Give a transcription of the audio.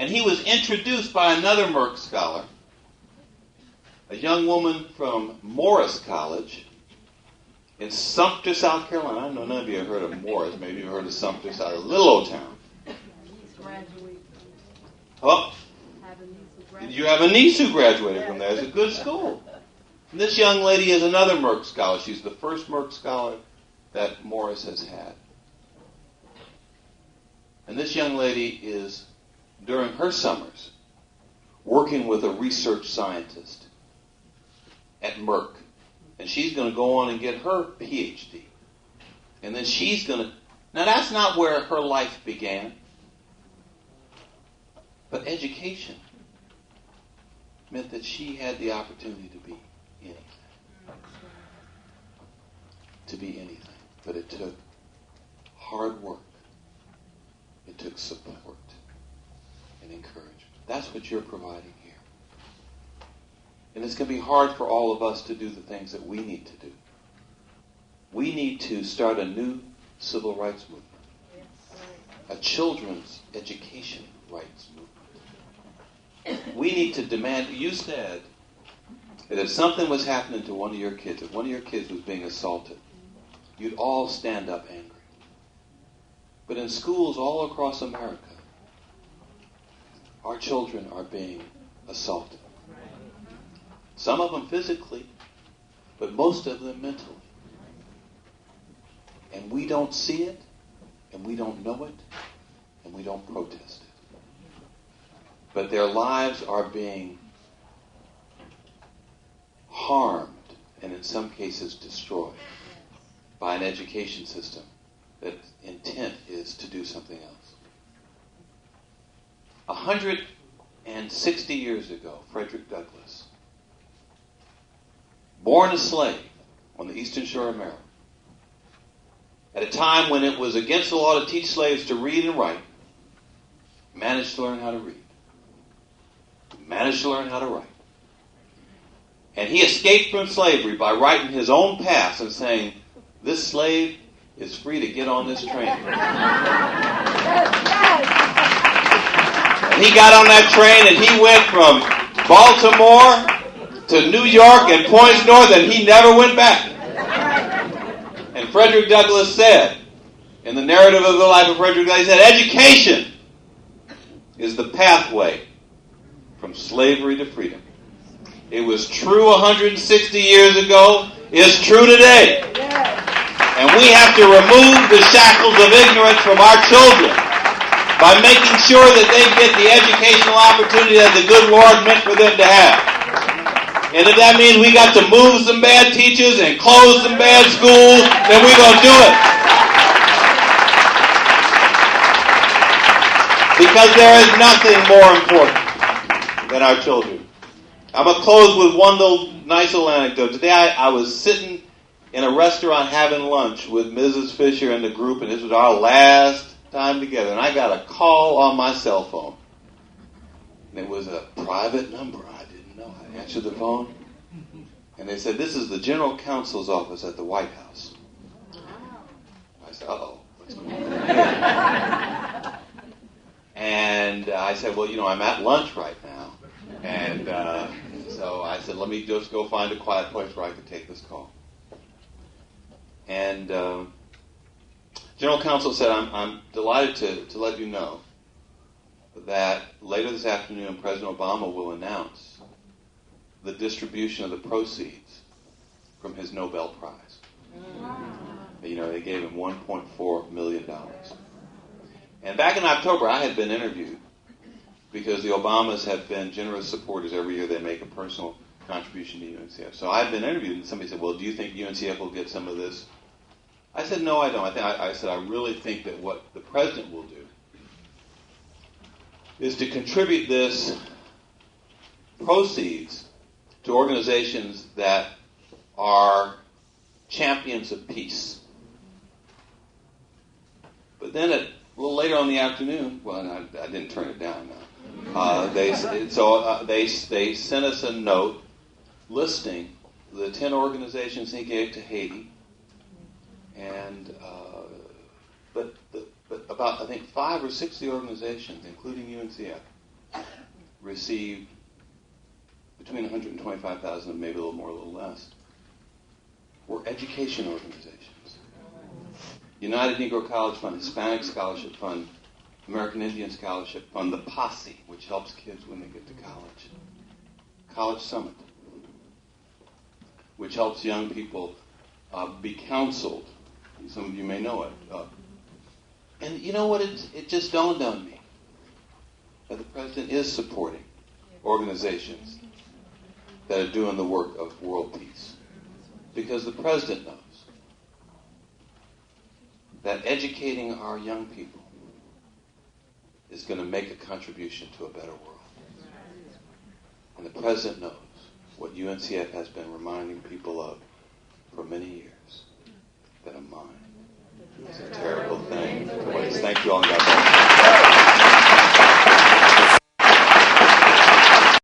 And he was introduced by another Merck scholar, a young woman from Morris College in Sumter, South Carolina. I know none of you have heard of Morris. Maybe you've heard of Sumter, South, a little old town. Oh, you have a niece who graduated from there. It's a good school. And this young lady is another Merck scholar. She's the first Merck scholar that Morris has had. And this young lady is, during her summers, working with a research scientist at Merck. And she's going to go on and get her PhD. And then she's going to... Now, that's not where her life began. But education meant that she had the opportunity to be anything. To be anything. But it took hard work. It took support and encouragement. That's what you're providing here. And it's going to be hard for all of us to do the things that we need to do. We need to start a new civil rights movement. A children's education rights movement. We need to demand, you said that if something was happening to one of your kids, if one of your kids was being assaulted, you'd all stand up angry. But in schools all across America, our children are being assaulted. Some of them physically, but most of them mentally. And we don't see it, and we don't know it, and we don't protest it. But their lives are being harmed, and in some cases destroyed, by an education system that intent is to do something else. 160 years ago, Frederick Douglass, born a slave on the eastern shore of Maryland, at a time when it was against the law to teach slaves to read and write, managed to learn how to read. Managed to learn how to write. And he escaped from slavery by writing his own pass and saying, this slave is free to get on this train. And he got on that train and he went from Baltimore to New York and points north, and he never went back. And Frederick Douglass said, in the narrative of the life of Frederick Douglass, he said, education is the pathway from slavery to freedom. It was true 160 years ago. It's true today. And we have to remove the shackles of ignorance from our children by making sure that they get the educational opportunity that the good Lord meant for them to have. And if that means we got to move some bad teachers and close some bad schools, then we're going to do it. Because there is nothing more important than our children. I'm going to close with one little nice little anecdote. Today I was sitting in a restaurant having lunch with Mrs. Fisher and the group, and this was our last time together. And I got a call on my cell phone. And it was a private number. I didn't know. I answered the phone. And they said, this is the general counsel's office at the White House. I said, uh-oh, what's going on here? And I said, well, I'm at lunch right now. And so I said, let me just go find a quiet place where I can take this call. And General Counsel said, I'm delighted to let you know that later this afternoon, President Obama will announce the distribution of the proceeds from his Nobel Prize. Wow. They gave him $1.4 million. And back in October, I had been interviewed because the Obamas have been generous supporters. Every year they make a personal contribution to UNCF. So I had been interviewed, and somebody said, well, do you think UNCF will get some of this? I said, no, I don't. I said, I really think that what the president will do is to contribute this proceeds to organizations that are champions of peace. But then a little later on in the afternoon, well, I didn't turn it down now. They sent us a note listing the 10 organizations he gave to Haiti, and but about I think 5 or 6 of the organizations, including UNCF, receive between 125,000 and maybe a little more, a little less, were education organizations. United Negro College Fund, Hispanic Scholarship Fund, American Indian Scholarship Fund, the Posse, which helps kids when they get to college. College Summit, which helps young people be counseled. Some of you may know it. And you know what? It just dawned on me that the president is supporting organizations that are doing the work of world peace. Because the president knows that educating our young people is going to make a contribution to a better world. And the president knows what UNCF has been reminding people of for many years, that a mind is a terrible thing to waste. Thank you all, and God bless.